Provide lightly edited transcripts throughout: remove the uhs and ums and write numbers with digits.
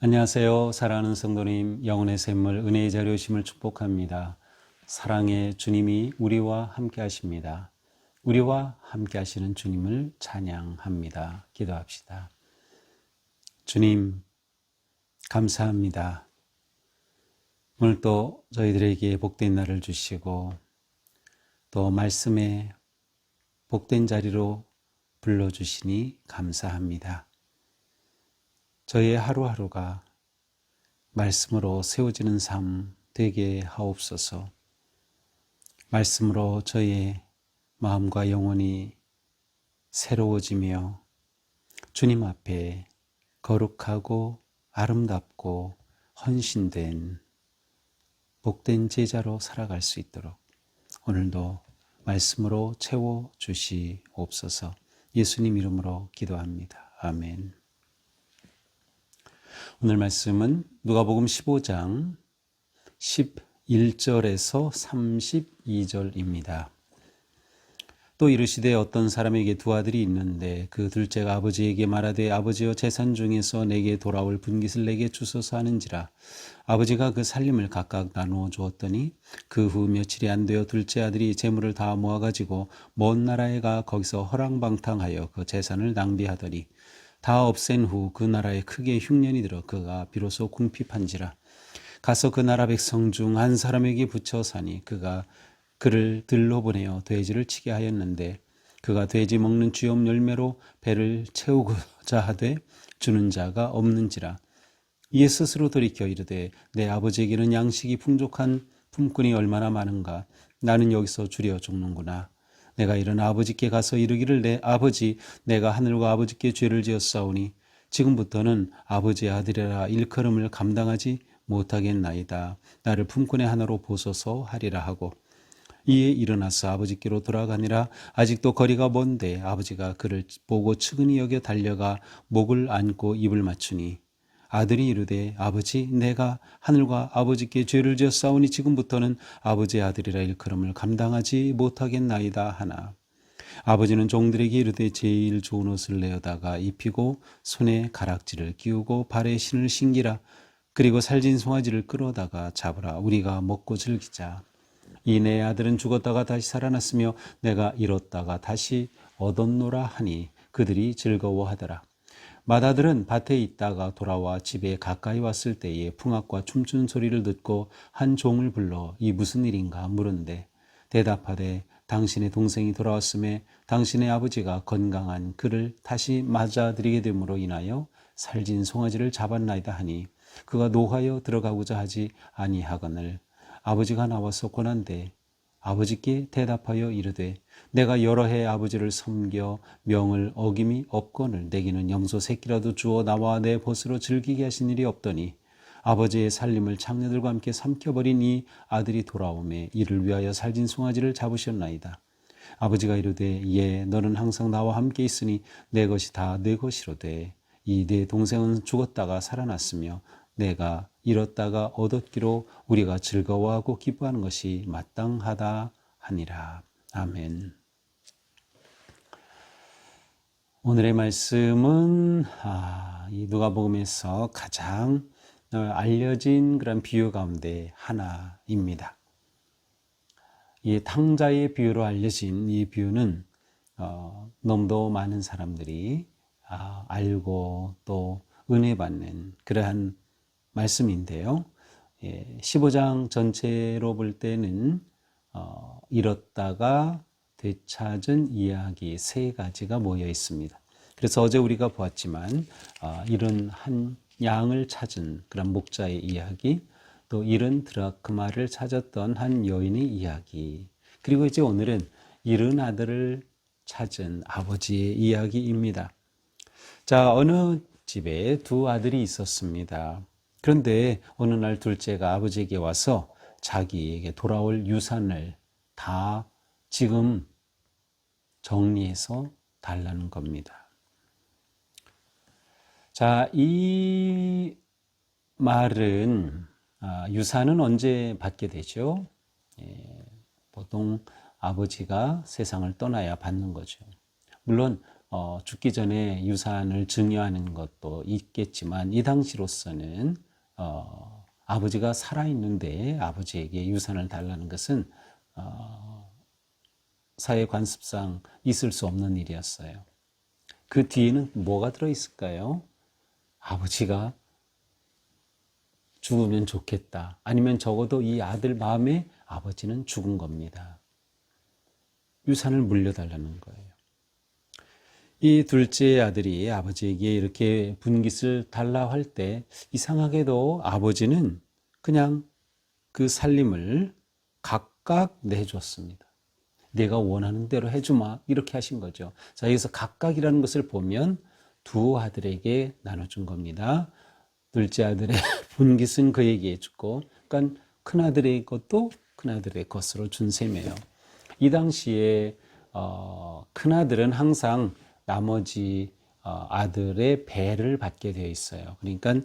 안녕하세요. 사랑하는 성도님, 영혼의 샘물 은혜의 자료심을 축복합니다. 사랑의 주님이 우리와 함께 하십니다. 우리와 함께 하시는 주님을 찬양합니다. 기도합시다. 주님, 감사합니다. 오늘 또 저희들에게 복된 날을 주시고 또 말씀의 복된 자리로 불러주시니 감사합니다. 저의 하루하루가 말씀으로 세워지는 삶 되게 하옵소서. 말씀으로 저의 마음과 영혼이 새로워지며 주님 앞에 거룩하고 아름답고 헌신된 복된 제자로 살아갈 수 있도록 오늘도 말씀으로 채워주시옵소서. 예수님 이름으로 기도합니다. 아멘. 오늘 말씀은 누가복음 15장 11절에서 32절입니다. 또 이르시되 어떤 사람에게 두 아들이 있는데 그 둘째가 아버지에게 말하되 아버지여 재산 중에서 내게 돌아올 분깃을 내게 주소서 하는지라. 아버지가 그 살림을 각각 나누어 주었더니 그 후 며칠이 안 되어 둘째 아들이 재물을 다 모아가지고 먼 나라에 가 거기서 허랑방탕하여 그 재산을 낭비하더니 다 없앤 후 그 나라에 크게 흉년이 들어 그가 비로소 궁핍한지라. 가서 그 나라 백성 중 한 사람에게 붙여 사니 그가 그를 들러 보내어 돼지를 치게 하였는데 그가 돼지 먹는 쥐염 열매로 배를 채우고자 하되 주는 자가 없는지라. 이에 스스로 돌이켜 이르되 내 아버지에게는 양식이 풍족한 품꾼이 얼마나 많은가. 나는 여기서 주려 죽는구나. 내가 일어나 아버지께 가서 이르기를 내 아버지, 내가 하늘과 아버지께 죄를 지었사오니 지금부터는 아버지의 아들이라 일컬음을 감당하지 못하겠나이다. 나를 품꾼의 하나로 보소서 하리라 하고 이에 일어나서 아버지께로 돌아가니라. 아직도 거리가 먼데 아버지가 그를 보고 측은히 여겨 달려가 목을 안고 입을 맞추니 아들이 이르되 아버지, 내가 하늘과 아버지께 죄를 지었사오니 지금부터는 아버지의 아들이라 일컬음을 감당하지 못하겠나이다 하나. 아버지는 종들에게 이르되 제일 좋은 옷을 내어다가 입히고 손에 가락지를 끼우고 발에 신을 신기라. 그리고 살진 송아지를 끌어다가 잡으라. 우리가 먹고 즐기자. 이 내 아들은 죽었다가 다시 살아났으며 내가 잃었다가 다시 얻었노라 하니 그들이 즐거워하더라. 맏아들은 밭에 있다가 돌아와 집에 가까이 왔을 때에 풍악과 춤추는 소리를 듣고 한 종을 불러 이 무슨 일인가 물은데 대답하되 당신의 동생이 돌아왔음에 당신의 아버지가 건강한 그를 다시 맞아들이게 됨으로 인하여 살진 송아지를 잡았나이다 하니 그가 노하여 들어가고자 하지 아니하거늘 아버지가 나와서 권한대 아버지께 대답하여 이르되 내가 여러 해 아버지를 섬겨 명을 어김이 없거늘 내게는 염소 새끼라도 주어 나와 내 벗으로 즐기게 하신 일이 없더니 아버지의 살림을 창녀들과 함께 삼켜버린 이 아들이 돌아오매 이를 위하여 살진 송아지를 잡으셨나이다. 아버지가 이르되 예 너는 항상 나와 함께 있으니 내 것이 다 내 것이로되 이 내 동생은 죽었다가 살아났으며 내가 잃었다가 얻었기로 우리가 즐거워하고 기뻐하는 것이 마땅하다 하니라. 아멘. 오늘의 말씀은 이 누가복음에서 가장 알려진 그런 비유 가운데 하나입니다. 이 탕자의 비유로 알려진 이 비유는 너무도 많은 사람들이 알고 또 은혜 받는 그러한 말씀인데요. 15장 전체로 볼 때는 잃었다가 되찾은 이야기 세 가지가 모여 있습니다. 그래서 어제 우리가 보았지만 잃은 한 양을 찾은 그런 목자의 이야기, 또 잃은 드라크마를 찾았던 한 여인의 이야기, 그리고 이제 오늘은 잃은 아들을 찾은 아버지의 이야기입니다. 자, 어느 집에 두 아들이 있었습니다. 그런데 어느 날 둘째가 아버지에게 와서 자기에게 돌아올 유산을 다 지금 정리해서 달라는 겁니다. 자, 이 말은 유산은 언제 받게 되죠? 보통 아버지가 세상을 떠나야 받는 거죠. 물론 죽기 전에 유산을 증여하는 것도 있겠지만 이 당시로서는 아버지가 살아있는데 아버지에게 유산을 달라는 것은 사회 관습상 있을 수 없는 일이었어요. 그 뒤에는 뭐가 들어있을까요? 아버지가 죽으면 좋겠다. 아니면 적어도 이 아들 마음에 아버지는 죽은 겁니다. 유산을 물려달라는 거예요. 이 둘째 아들이 아버지에게 이렇게 분깃을 달라 할 때 이상하게도 아버지는 그냥 그 살림을 각각 내줬습니다. 내가 원하는 대로 해주마 이렇게 하신 거죠. 자, 여기서 각각이라는 것을 보면 두 아들에게 나눠준 겁니다. 둘째 아들의 분깃은 그에게 해주고, 그러니까 큰 아들의 것도 큰 아들의 것으로 준 셈이에요. 이 당시에 큰 아들은 항상 나머지 아들의 배를 받게 되어 있어요. 그러니까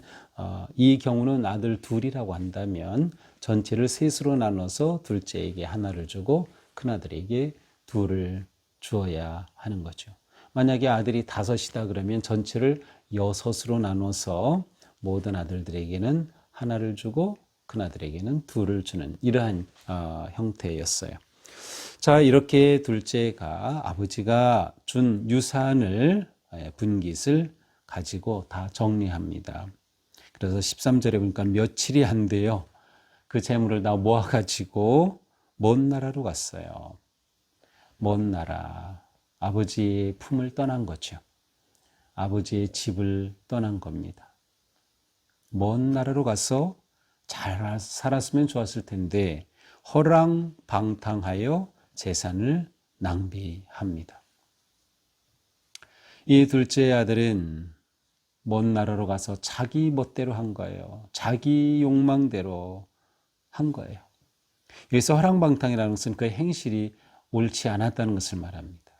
이 경우는 아들 둘이라고 한다면 전체를 셋으로 나눠서 둘째에게 하나를 주고 큰아들에게 둘을 주어야 하는 거죠. 만약에 아들이 다섯이다 그러면 전체를 여섯으로 나눠서 모든 아들들에게는 하나를 주고 큰아들에게는 둘을 주는 이러한 형태였어요. 자, 이렇게 둘째가 아버지가 준 유산을 분깃을 가지고 다 정리합니다. 그래서 13절에 보니까 며칠이 안 돼요. 그 재물을 다 모아가지고 먼 나라로 갔어요. 먼 나라, 아버지의 품을 떠난 거죠. 아버지의 집을 떠난 겁니다. 먼 나라로 가서 잘 살았으면 좋았을 텐데 허랑방탕하여 재산을 낭비합니다. 이 둘째 아들은 먼 나라로 가서 자기 멋대로 한 거예요. 자기 욕망대로 한 거예요. 여기서 허랑방탕이라는 것은 그 행실이 옳지 않았다는 것을 말합니다.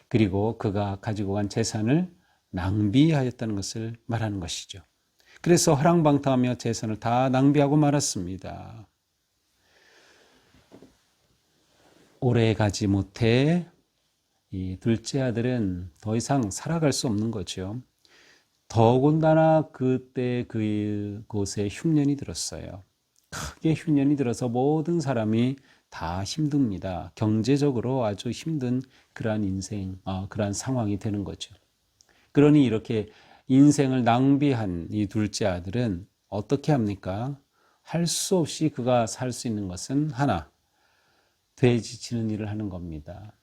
그리고 그가 가지고 간 재산을 낭비하였다는 것을 말하는 것이죠. 그래서 허랑방탕하며 재산을 다 낭비하고 말았습니다. 오래 가지 못해 이 둘째 아들은 더 이상 살아갈 수 없는 거죠. 더군다나 그때 그곳에 흉년이 들었어요. 크게 흉년이 들어서 모든 사람이 다 힘듭니다. 경제적으로 아주 힘든 그러한 인생, 그러한 상황이 되는 거죠. 그러니 이렇게 인생을 낭비한 이 둘째 아들은 어떻게 합니까? 할 수 없이 그가 살 수 있는 것은 하나, 돼지 치는 일을 하는 겁니다.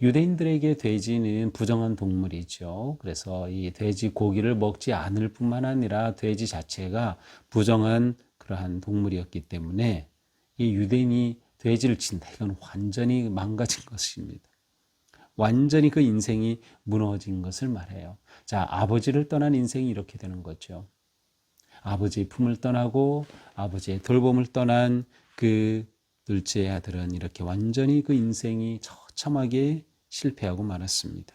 유대인들에게 돼지는 부정한 동물이죠. 그래서 이 돼지 고기를 먹지 않을 뿐만 아니라 돼지 자체가 부정한 그러한 동물이었기 때문에 이 유대인이 돼지를 친다. 이건 완전히 망가진 것입니다. 완전히 그 인생이 무너진 것을 말해요. 자, 아버지를 떠난 인생이 이렇게 되는 거죠. 아버지의 품을 떠나고 아버지의 돌봄을 떠난 그 둘째 아들은 이렇게 완전히 그 인생이 처참하게 실패하고 말았습니다.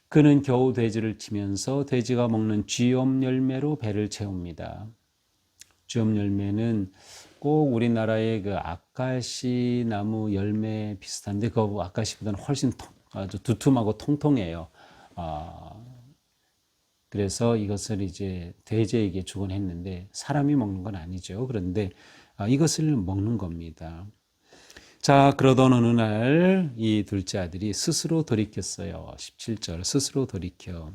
그는 겨우 돼지를 치면서 돼지가 먹는 쥐엄 열매로 배를 채웁니다. 쥐엄 열매는 꼭 우리나라의 그 아카시 나무 열매 비슷한데 그 아카시보다는 훨씬 아주 두툼하고 통통해요. 그래서 이것을 이제 돼지에게 주곤 했는데 사람이 먹는 건 아니죠. 그런데 이것을 먹는 겁니다. 자, 그러던 어느 날 이 둘째 아들이 스스로 돌이켰어요. 17절 스스로 돌이켜.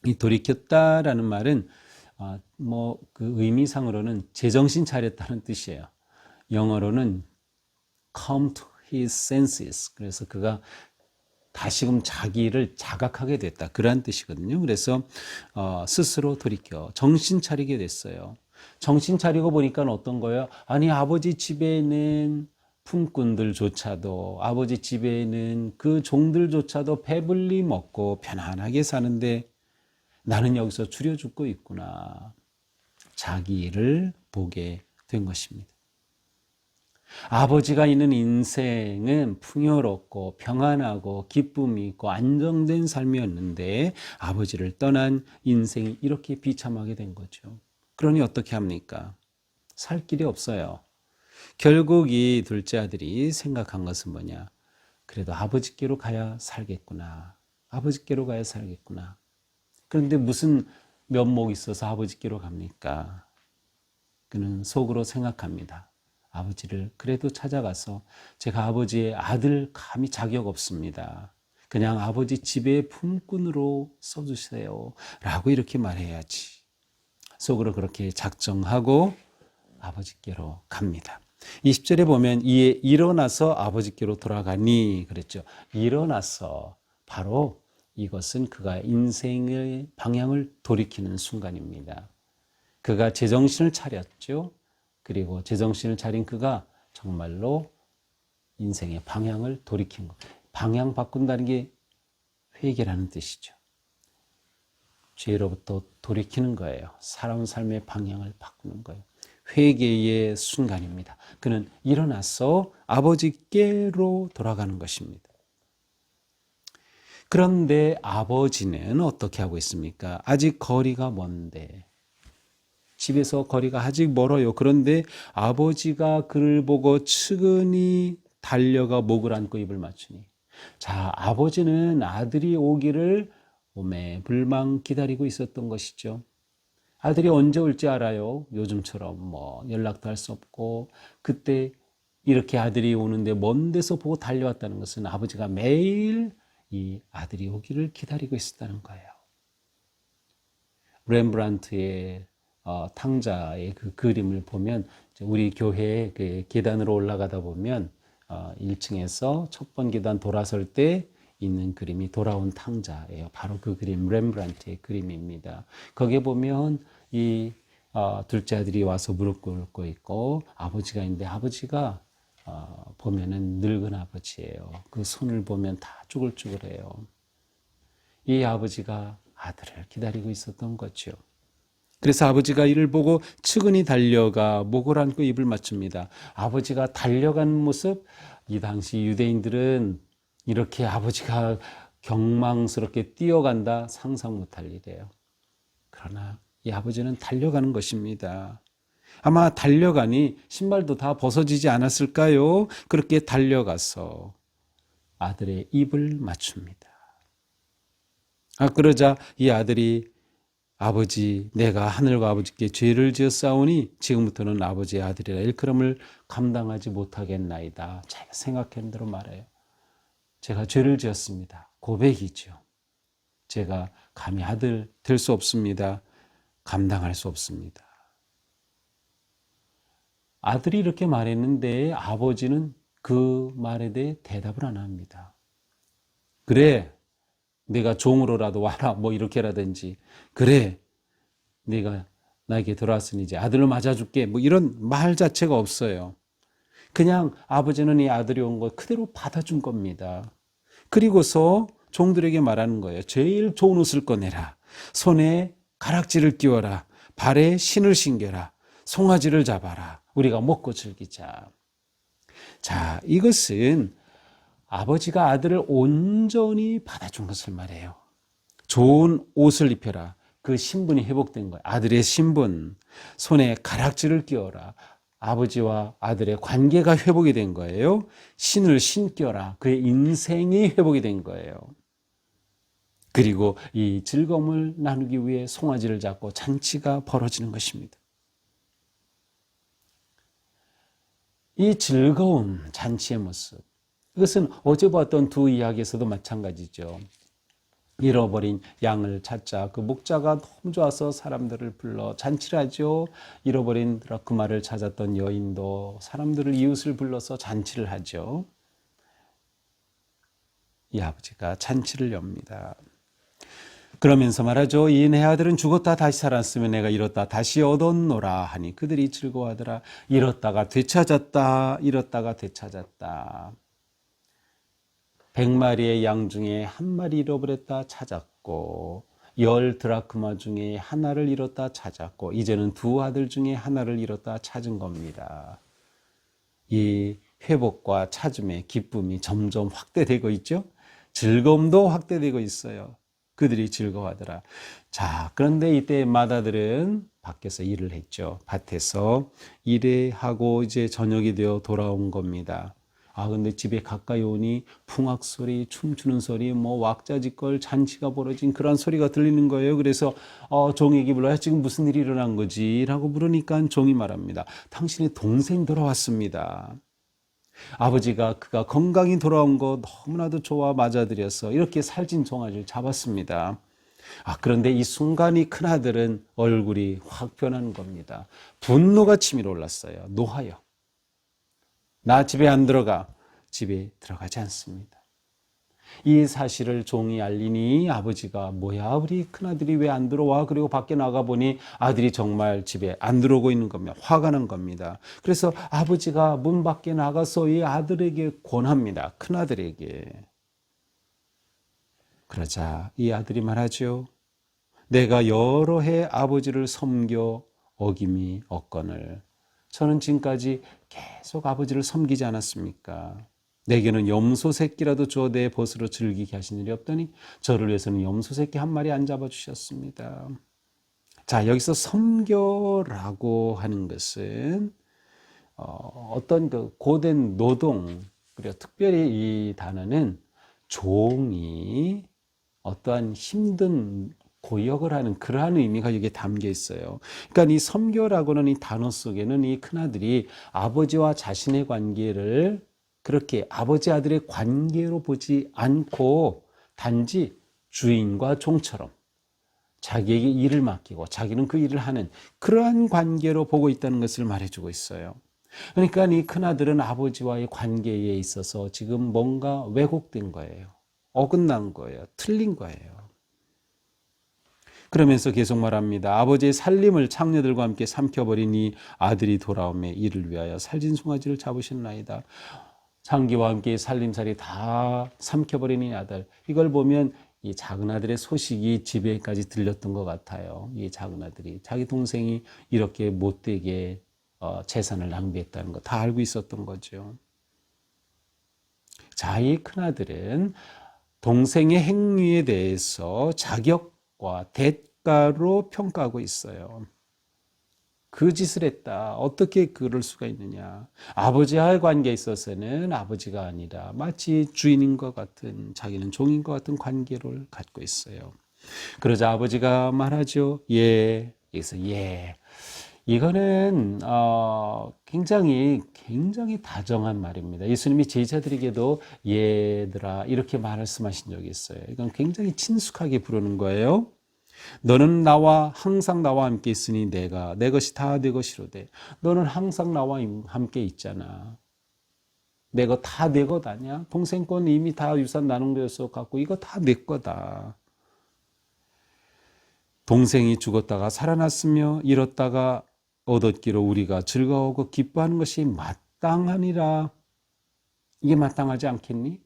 이 돌이켰다라는 말은 그 의미상으로는 제정신 차렸다는 뜻이에요. 영어로는 come to his senses. 그래서 그가 다시금 자기를 자각하게 됐다. 그런 뜻이거든요. 그래서 스스로 돌이켜 정신 차리게 됐어요. 정신 차리고 보니까 어떤 거예요? 아니, 아버지 집에는 품꾼들조차도 아버지 집에는 그 종들조차도 배불리 먹고 편안하게 사는데 나는 여기서 줄여 죽고 있구나. 자기 일을 보게 된 것입니다. 아버지가 있는 인생은 풍요롭고 평안하고 기쁨이 있고 안정된 삶이었는데 아버지를 떠난 인생이 이렇게 비참하게 된 거죠. 그러니 어떻게 합니까? 살 길이 없어요. 결국 이 둘째 아들이 생각한 것은 뭐냐? 그래도 아버지께로 가야 살겠구나. 아버지께로 가야 살겠구나. 그런데 무슨 면목이 있어서 아버지께로 갑니까? 그는 속으로 생각합니다. 아버지를 그래도 찾아가서 제가 아버지의 아들 감히 자격 없습니다. 그냥 아버지 집의 품꾼으로 써주세요. 라고 이렇게 말해야지. 속으로 그렇게 작정하고 아버지께로 갑니다. 20절에 보면 이에 일어나서 아버지께로 돌아가니 그랬죠. 일어나서 바로 이것은 그가 인생의 방향을 돌이키는 순간입니다. 그가 제정신을 차렸죠. 그리고 제정신을 차린 그가 정말로 인생의 방향을 돌이킨 것. 방향 바꾼다는 게 회개라는 뜻이죠. 죄로부터 돌이키는 거예요. 살아온 삶의 방향을 바꾸는 거예요. 회개의 순간입니다. 그는 일어나서 아버지께로 돌아가는 것입니다. 그런데 아버지는 어떻게 하고 있습니까? 아직 거리가 먼데, 집에서 거리가 아직 멀어요. 그런데 아버지가 그를 보고 측은히 달려가 목을 안고 입을 맞추니, 자, 아버지는 아들이 오기를 오매불망 기다리고 있었던 것이죠. 아들이 언제 올지 알아요. 요즘처럼 뭐 연락도 할 수 없고, 그때 이렇게 아들이 오는데 먼 데서 보고 달려왔다는 것은 아버지가 매일 이 아들이 오기를 기다리고 있었다는 거예요. 렘브란트의 탕자의 그 그림을 보면, 우리 교회 그 계단으로 올라가다 보면 1층에서 첫 번 계단 돌아설 때 있는 그림이 돌아온 탕자예요. 바로 그 그림, 렘브란트의 그림입니다. 거기에 보면 이 둘째 아들이 와서 무릎 꿇고 있고 아버지가 있는데, 아버지가 보면은 늙은 아버지예요. 그 손을 보면 다 쭈글쭈글해요. 이 아버지가 아들을 기다리고 있었던 거죠. 그래서 아버지가 이를 보고 측은히 달려가 목을 안고 입을 맞춥니다. 아버지가 달려가는 모습, 이 당시 유대인들은 이렇게 아버지가 경망스럽게 뛰어간다 상상 못할 일이에요. 그러나 이 아버지는 달려가는 것입니다. 아마 달려가니 신발도 다 벗어지지 않았을까요? 그렇게 달려가서 아들의 입을 맞춥니다. 그러자 이 아들이, 아버지, 내가 하늘과 아버지께 죄를 지었사오니 지금부터는 아버지의 아들이라 일컬음을 감당하지 못하겠나이다. 자기가 생각한 대로 말해요. 제가 죄를 지었습니다. 고백이죠. 제가 감히 아들 될 수 없습니다. 감당할 수 없습니다. 아들이 이렇게 말했는데 아버지는 그 말에 대해 대답을 안 합니다. 그래, 내가 종으로라도 와라, 뭐 이렇게라든지, 그래, 네가 나에게 들어왔으니 이제 아들을 맞아줄게, 뭐 이런 말 자체가 없어요. 그냥 아버지는 이 아들이 온 걸 그대로 받아준 겁니다. 그리고서 종들에게 말하는 거예요. 제일 좋은 옷을 꺼내라. 손에 가락지를 끼워라. 발에 신을 신겨라. 송아지를 잡아라. 우리가 먹고 즐기자. 자, 이것은 아버지가 아들을 온전히 받아준 것을 말해요. 좋은 옷을 입혀라. 그 신분이 회복된 거예요. 아들의 신분. 손에 가락지를 끼워라. 아버지와 아들의 관계가 회복이 된 거예요. 신을 신겨라. 그의 인생이 회복이 된 거예요. 그리고 이 즐거움을 나누기 위해 송아지를 잡고 잔치가 벌어지는 것입니다. 이 즐거운 잔치의 모습, 이것은 어제 봤던 두 이야기에서도 마찬가지죠. 잃어버린 양을 찾자 그 목자가 너무 좋아서 사람들을 불러 잔치를 하죠. 잃어버린 드라크마를 찾았던 여인도 사람들을, 이웃을 불러서 잔치를 하죠. 이 아버지가 잔치를 엽니다. 그러면서 말하죠. 이 내 아들은 죽었다 다시 살았으면 내가 잃었다 다시 얻었노라 하니 그들이 즐거워하더라. 잃었다가 되찾았다, 잃었다가 되찾았다. 100마리의 양 중에 한 마리 잃어버렸다 찾았고, 10 드라크마 중에 하나를 잃었다 찾았고, 이제는 두 아들 중에 하나를 잃었다 찾은 겁니다. 이 회복과 찾음의 기쁨이 점점 확대되고 있죠. 즐거움도 확대되고 있어요. 그들이 즐거워하더라. 자, 그런데 이때 마다들은 밖에서 일을 했죠. 밭에서 일하고 이제 저녁이 되어 돌아온 겁니다. 아, 근데 집에 가까이 오니 풍악 소리, 춤추는 소리, 뭐 왁자지껄 잔치가 벌어진 그런 소리가 들리는 거예요. 그래서 종에게 불러요. 지금 무슨 일이 일어난 거지? 라고 물으니까 종이 말합니다. 당신의 동생 돌아왔습니다. 아버지가 그가 건강히 돌아온 거 너무나도 좋아 맞아들여서 이렇게 살찐 송아지를 잡았습니다. 아, 그런데 이 순간 이 큰아들은 얼굴이 확 변하는 겁니다. 분노가 치밀어 올랐어요. 노하여. 나 집에 안 들어가. 집에 들어가지 않습니다. 이 사실을 종이 알리니 아버지가 뭐야 우리 큰아들이 왜 안 들어와? 그리고 밖에 나가보니 아들이 정말 집에 안 들어오고 있는 겁니다. 화가 난 겁니다. 그래서 아버지가 문 밖에 나가서 이 아들에게 권합니다. 큰아들에게. 그러자 이 아들이 말하죠. 내가 여러 해 아버지를 섬겨 어김이 없거늘 저는 지금까지 계속 아버지를 섬기지 않았습니까? 내게는 염소 새끼라도 줘 내 벗으로 즐기게 하신 일이 없더니 저를 위해서는 염소 새끼 한 마리 안 잡아주셨습니다. 자, 여기서 섬겨라고 하는 것은 어떤 그 고된 노동, 그리고 특별히 이 단어는 종이 어떠한 힘든 고역을 하는 그러한 의미가 여기에 담겨 있어요. 그러니까 이 섬겨라고는 이 단어 속에는 이 큰아들이 아버지와 자신의 관계를 그렇게 아버지 아들의 관계로 보지 않고 단지 주인과 종처럼 자기에게 일을 맡기고 자기는 그 일을 하는 그러한 관계로 보고 있다는 것을 말해주고 있어요. 그러니까 이 큰아들은 아버지와의 관계에 있어서 지금 뭔가 왜곡된 거예요. 어긋난 거예요. 틀린 거예요. 그러면서 계속 말합니다. 아버지의 살림을 창녀들과 함께 삼켜버린 이 아들이 돌아오매 이를 위하여 살진 송아지를 잡으셨나이다. 장기와 함께 살림살이 다 삼켜버린 이 아들. 이걸 보면 이 작은 아들의 소식이 집에까지 들렸던 것 같아요. 이 작은 아들이 자기 동생이 이렇게 못되게 재산을 낭비했다는 거 다 알고 있었던 거죠. 자, 이 큰아들은 동생의 행위에 대해서 자격과 대가로 평가하고 있어요. 그 짓을 했다. 어떻게 그럴 수가 있느냐. 아버지와의 관계에 있어서는 아버지가 아니라 마치 주인인 것 같은, 자기는 종인 것 같은 관계를 갖고 있어요. 그러자 아버지가 말하죠. 예. 여기서 예. 이거는 굉장히 다정한 말입니다. 예수님이 제자들에게도 얘들아 이렇게 말씀하신 적이 있어요. 이건 굉장히 친숙하게 부르는 거예요. 너는 항상 나와 함께 있으니 내가 내 것이 다 내 것이로되 너는 항상 나와 함께 있잖아. 내 거 다 내 것 아니야? 동생 건 이미 다 유산 나눈 거였어 갖고 이거 다 내 거다. 동생이 죽었다가 살아났으며 잃었다가 얻었기로 우리가 즐거워하고 기뻐하는 것이 마땅하니라. 이게 마땅하지 않겠니?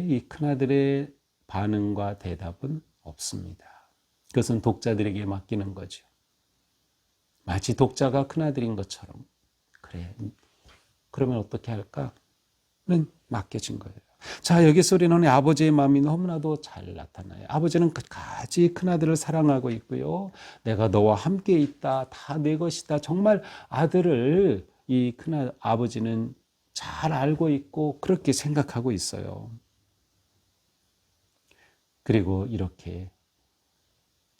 이 큰아들의 반응과 대답은 없습니다. 그것은 독자들에게 맡기는 거죠. 마치 독자가 큰아들인 것처럼. 그래, 그러면 어떻게 할까?는 맡겨진 거예요. 자, 여기서 우리는 아버지의 마음이 너무나도 잘 나타나요. 아버지는 끝까지 큰아들을 사랑하고 있고요. 내가 너와 함께 있다. 다 내 것이다. 정말 아들을 이 아버지는 잘 알고 있고 그렇게 생각하고 있어요. 그리고 이렇게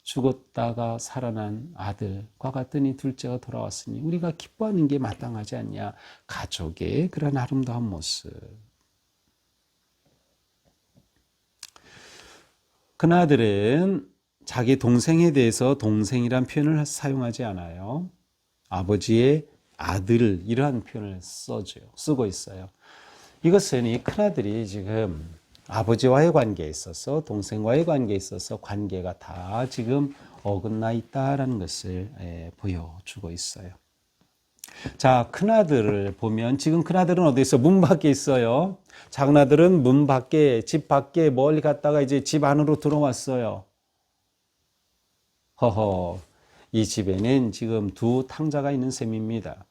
죽었다가 살아난 아들과 같은 이 둘째가 돌아왔으니 우리가 기뻐하는 게 마땅하지 않냐. 가족의 그런 아름다운 모습. 큰아들은 자기 동생에 대해서 동생이란 표현을 사용하지 않아요. 아버지의 아들 이러한 표현을 쓰고 있어요. 이것은 이 큰아들이 지금 아버지와의 관계에 있어서 동생과의 관계에 있어서 관계가 다 지금 어긋나 있다라는 것을 보여주고 있어요. 자, 큰아들을 보면 지금 큰아들은 어디 있어? 문 밖에 있어요. 작은아들은 문 밖에, 집 밖에 멀리 갔다가 이제 집 안으로 들어왔어요. 허허. 이 집에는 지금 두 탕자가 있는 셈입니다.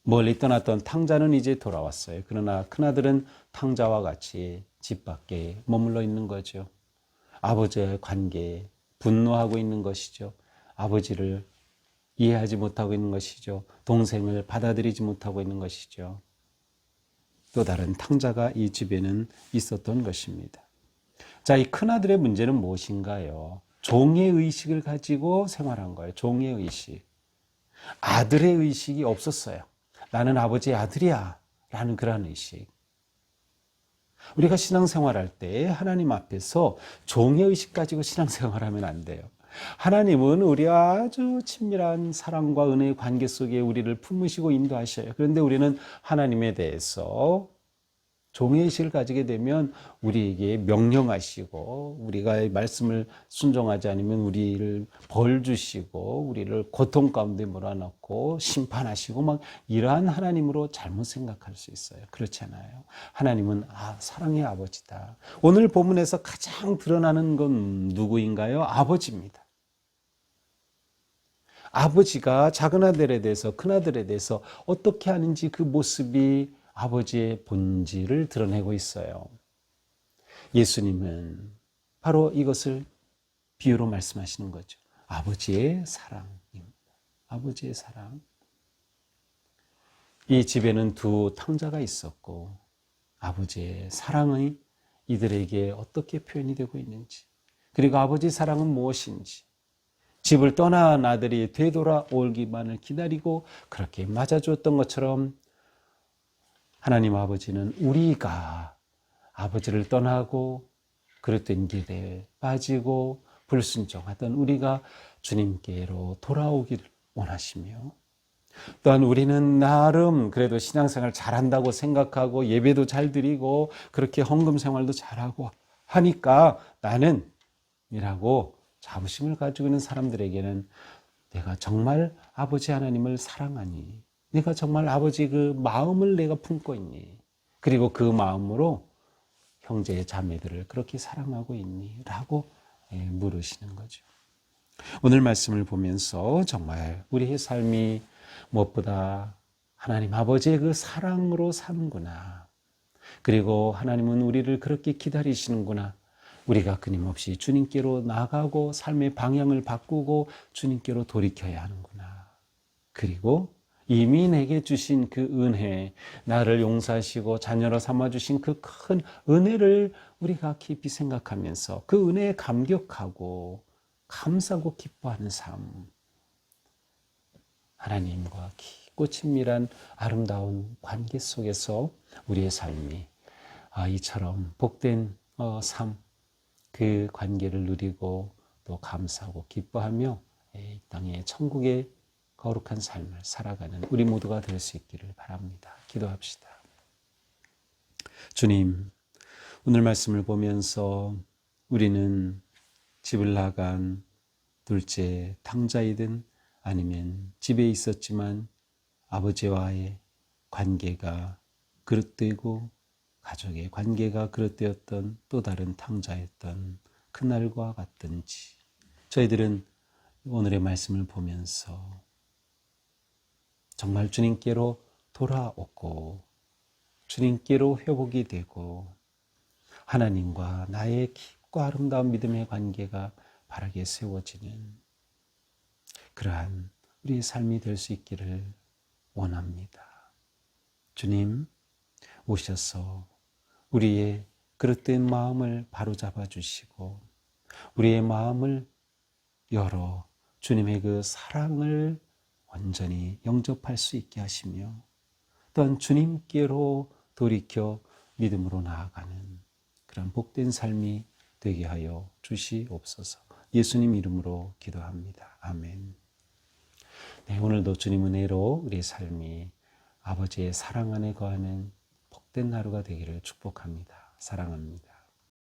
멀리 떠났던 탕자는 이제 돌아왔어요. 그러나 큰아들은 탕자와 같이 집 밖에 머물러 있는 거죠. 아버지와의 관계에 분노하고 있는 것이죠. 아버지를 이해하지 못하고 있는 것이죠. 동생을 받아들이지 못하고 있는 것이죠. 또 다른 탕자가 이 집에는 있었던 것입니다. 자, 이 큰아들의 문제는 무엇인가요? 종의 의식을 가지고 생활한 거예요. 종의 의식. 아들의 의식이 없었어요. 나는 아버지의 아들이야 라는 그러한 의식. 우리가 신앙생활할 때 하나님 앞에서 종의 의식 가지고 신앙생활하면 안 돼요. 하나님은 우리와 아주 친밀한 사랑과 은혜의 관계 속에 우리를 품으시고 인도하셔요. 그런데 우리는 하나님에 대해서 종의 의식을 가지게 되면 우리에게 명령하시고 우리가 말씀을 순종하지 않으면 우리를 벌 주시고 우리를 고통 가운데 몰아넣고 심판하시고 막 이러한 하나님으로 잘못 생각할 수 있어요. 그렇지 않아요. 하나님은 사랑의 아버지다. 오늘 본문에서 가장 드러나는 건 누구인가요? 아버지입니다. 아버지가 작은 아들에 대해서 큰 아들에 대해서 어떻게 하는지 그 모습이 아버지의 본질을 드러내고 있어요. 예수님은 바로 이것을 비유로 말씀하시는 거죠. 아버지의 사랑입니다. 아버지의 사랑. 이 집에는 두 탕자가 있었고 아버지의 사랑이 이들에게 어떻게 표현이 되고 있는지, 그리고 아버지의 사랑은 무엇인지, 집을 떠난 아들이 되돌아오기만을 기다리고 그렇게 맞아주었던 것처럼 하나님 아버지는 우리가 아버지를 떠나고 그릇된 길에 빠지고 불순종하던 우리가 주님께로 돌아오기를 원하시며, 또한 우리는 나름 그래도 신앙생활 잘한다고 생각하고 예배도 잘 드리고 그렇게 헌금 생활도 잘하고 하니까 나는 이라고 자부심을 가지고 있는 사람들에게는 내가 정말 아버지 하나님을 사랑하니, 내가 정말 아버지 그 마음을 내가 품고 있니, 그리고 그 마음으로 형제 자매들을 그렇게 사랑하고 있니? 라고 물으시는 거죠. 오늘 말씀을 보면서 정말 우리의 삶이 무엇보다 하나님 아버지의 그 사랑으로 사는구나, 그리고 하나님은 우리를 그렇게 기다리시는구나, 우리가 끊임없이 주님께로 나가고 삶의 방향을 바꾸고 주님께로 돌이켜야 하는구나, 그리고 이미 내게 주신 그 은혜, 나를 용서하시고 자녀로 삼아주신 그 큰 은혜를 우리가 깊이 생각하면서 그 은혜에 감격하고 감사하고 기뻐하는 삶, 하나님과 깊고 친밀한 아름다운 관계 속에서 우리의 삶이 이처럼 복된 삶, 그 관계를 누리고 또 감사하고 기뻐하며 이 땅의 천국의 거룩한 삶을 살아가는 우리 모두가 될 수 있기를 바랍니다. 기도합시다. 주님, 오늘 말씀을 보면서 우리는 집을 나간 둘째 탕자이든 아니면 집에 있었지만 아버지와의 관계가 그릇되고 가족의 관계가 그릇되었던 또 다른 탕자였던 그날과 같든지, 저희들은 오늘의 말씀을 보면서 정말 주님께로 돌아오고 주님께로 회복이 되고 하나님과 나의 깊고 아름다운 믿음의 관계가 바르게 세워지는 그러한 우리의 삶이 될 수 있기를 원합니다. 주님, 오셔서 우리의 그릇된 마음을 바로잡아 주시고 우리의 마음을 열어 주님의 그 사랑을 완전히 영접할 수 있게 하시며 또한 주님께로 돌이켜 믿음으로 나아가는 그런 복된 삶이 되게 하여 주시옵소서. 예수님 이름으로 기도합니다. 아멘. 네, 오늘도 주님 은혜로 우리의 삶이 아버지의 사랑 안에 거하는 복된 하루가 되기를 축복합니다. 사랑합니다.